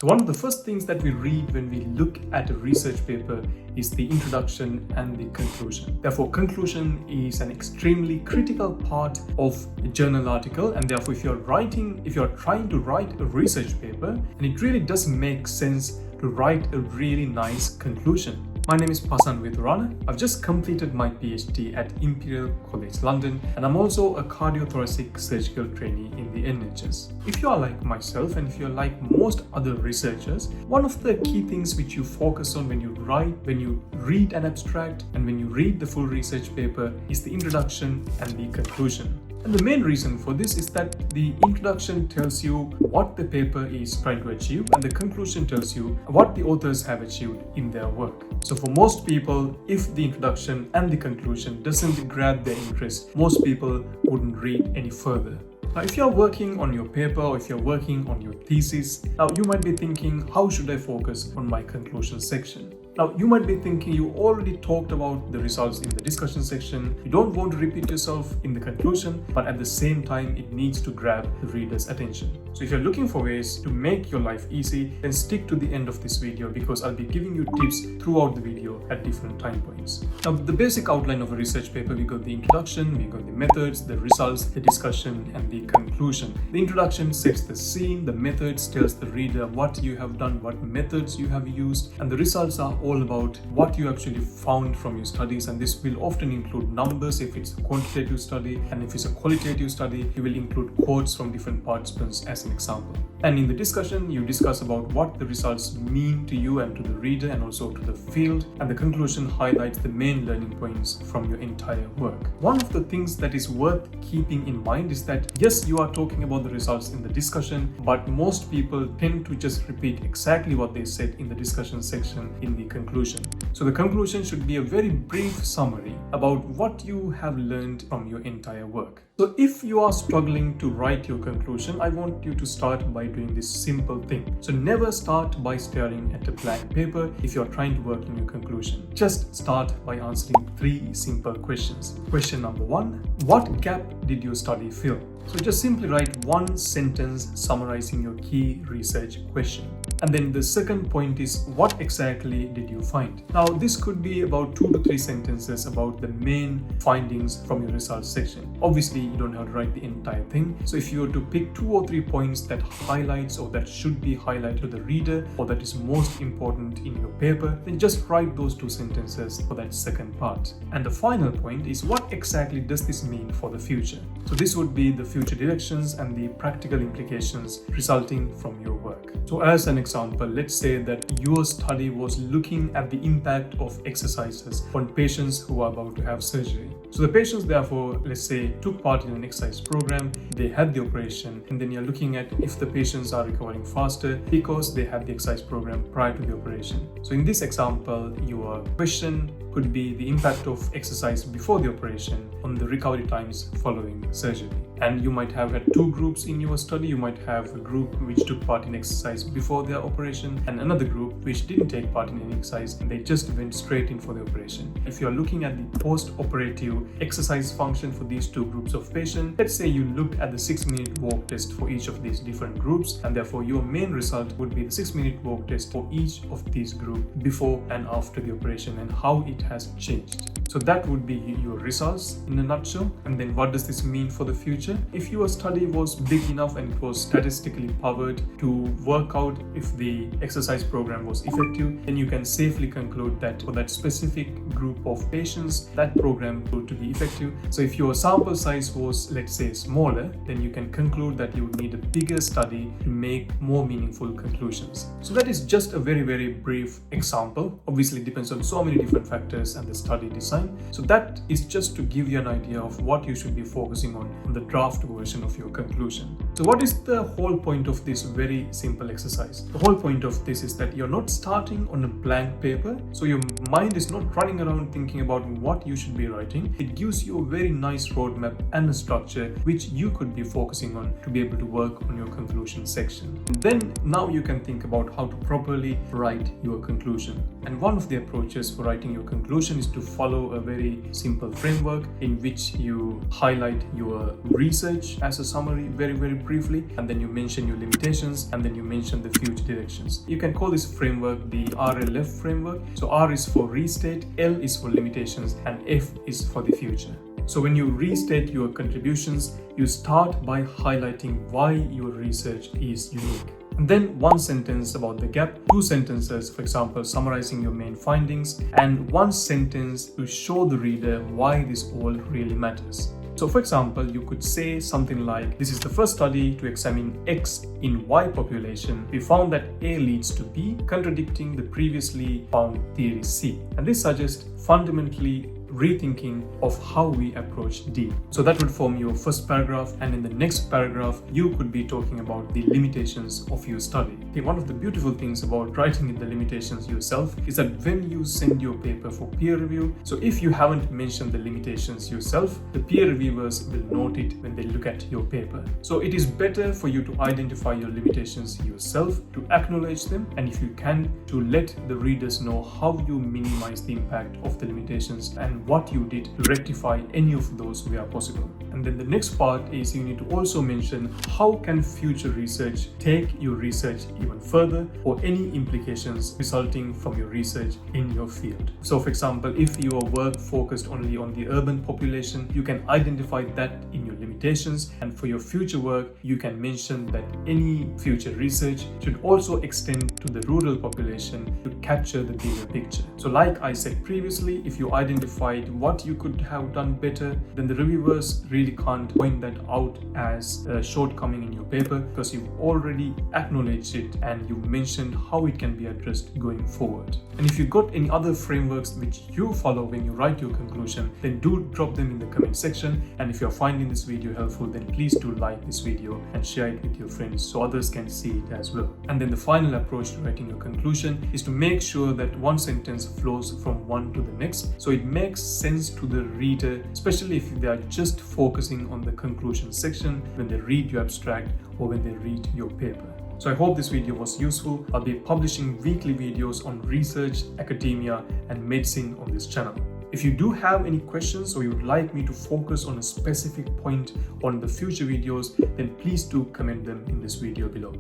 So one of the first things that we read when we look at a research paper is the introduction and the conclusion. Therefore, conclusion is an extremely critical part of a journal article, and therefore if you're trying to write a research paper, and it really does make sense to write a really nice conclusion. My name is Pasan Vedurana. I've just completed my PhD at Imperial College London, and I'm also a cardiothoracic surgical trainee in the NHS. If you are like myself, and if you're like most other researchers, one of the key things which you focus on when you read an abstract, and when you read the full research paper is the introduction and the conclusion. And the main reason for this is that the introduction tells you what the paper is trying to achieve, and the conclusion tells you what the authors have achieved in their work. So for most people, if the introduction and the conclusion doesn't grab their interest, most people wouldn't read any further. Now, if you're working on your paper or if you're working on your thesis, now you might be thinking, how should I focus on my conclusion section? Now, you might be thinking you already talked about the results in the discussion section. You don't want to repeat yourself in the conclusion, but at the same time, it needs to grab the reader's attention. So if you're looking for ways to make your life easy, then stick to the end of this video, because I'll be giving you tips throughout the video at different time points. Now, the basic outline of a research paper, we got the introduction, we got the methods, the results, the discussion, and the conclusion. The introduction sets the scene, the methods tells the reader what you have done, what methods you have used, and the results are all about what you actually found from your studies, and this will often include numbers if it's a quantitative study, and if it's a qualitative study, you will include quotes from different participants as an example. And in the discussion, you discuss about what the results mean to you and to the reader and also to the field, and the conclusion highlights the main learning points from your entire work. One of the things that is worth keeping in mind is that yes, you are talking about the results in the discussion, but most people tend to just repeat exactly what they said in the discussion section in the conclusion. So the conclusion should be a very brief summary about what you have learned from your entire work. So if you are struggling to write your conclusion, I want you to start by doing this simple thing. So never start by staring at a blank paper if you're trying to work in your conclusion. Just start by answering 3 simple questions. Question number 1, what gap did your study fill? So just simply write one sentence summarizing your key research question. And then the second point is, what exactly did you find? Now, this could be about 2 to 3 sentences about the main findings from your results section. Obviously, you don't have to write the entire thing. So if you were to pick 2 or 3 points that highlights or that should be highlighted to the reader, or that is most important in your paper, then just write those 2 sentences for that second part. And the final point is, what exactly does this mean for the future? So this would be the future directions and the practical implications resulting from your work. So as an example, let's say that your study was looking at the impact of exercises on patients who are about to have surgery. So the patients, therefore, let's say, took part in an exercise program, they had the operation, and then you're looking at if the patients are recovering faster because they had the exercise program prior to the operation. So in this example, your question could be the impact of exercise before the operation on the recovery times following surgery. And you might have had 2 groups in your study. You might have a group which took part in exercise before their operation, and another group which didn't take part in any exercise and they just went straight in for the operation. If you're looking at the post-operative exercise function for these 2 groups of patients, let's say you looked at the 6-minute walk test for each of these different groups, and therefore your main result would be the 6-minute walk test for each of these groups before and after the operation and how it has changed. So that would be your results in a nutshell. And then what does this mean for the future? If your study was big enough and it was statistically powered to work out if the exercise program was effective, then you can safely conclude that for that specific group of patients, that program proved to be effective. So if your sample size was, let's say, smaller, then you can conclude that you would need a bigger study to make more meaningful conclusions. So that is just a very, very brief example. Obviously, it depends on so many different factors and the study design. So that is just to give you an idea of what you should be focusing on the draft version of your conclusion. So what is the whole point of this very simple exercise? The whole point of this is that you're not starting on a blank paper, so your mind is not running around thinking about what you should be writing. It gives you a very nice roadmap and a structure which you could be focusing on to be able to work on your conclusion section. And then now you can think about how to properly write your conclusion. And one of the approaches for writing your conclusion is to follow follow a very simple framework in which you highlight your research as a summary very briefly, and then you mention your limitations, and then you mention the future directions. You can call this framework the RLF framework. So R is for restate, L is for limitations, and F is for the future. So when you restate your contributions, you start by highlighting why your research is unique. And then one sentence about the gap, 2 sentences, for example, summarizing your main findings, and 1 sentence to show the reader why this all really matters. So for example, you could say something like, this is the first study to examine X in Y population. We found that A leads to B, contradicting the previously found theory C. And this suggests fundamentally rethinking of how we approach D. So that would form your first paragraph, and in the next paragraph you could be talking about the limitations of your study. Okay, one of the beautiful things about writing in the limitations yourself is that when you send your paper for peer review, so if you haven't mentioned the limitations yourself, the peer reviewers will note it when they look at your paper. So it is better for you to identify your limitations yourself, to acknowledge them, and if you can, to let the readers know how you minimize the impact of the limitations and what you did to rectify any of those where possible. And then the next part is you need to also mention how can future research take your research even further, or any implications resulting from your research in your field. So for example, if your work focused only on the urban population, you can identify that in your limitations, and for your future work you can mention that any future research should also extend to the rural population to capture the bigger picture. So like I said previously, if you identify what you could have done better, then the reviewers really can't point that out as a shortcoming in your paper, because you've already acknowledged it and you mentioned how it can be addressed going forward. And if you've got any other frameworks which you follow when you write your conclusion, then do drop them in the comment section. And if you're finding this video helpful, then please do like this video and share it with your friends so others can see it as well. And then the final approach to writing your conclusion is to make sure that one sentence flows from one to the next, so it makes sense to the reader, especially if they are just focusing on the conclusion section when they read your abstract or when they read your paper. So I hope this video was useful. I'll be publishing weekly videos on research, academia, and medicine on this channel. If you do have any questions or you would like me to focus on a specific point on the future videos, then please do comment them in this video below.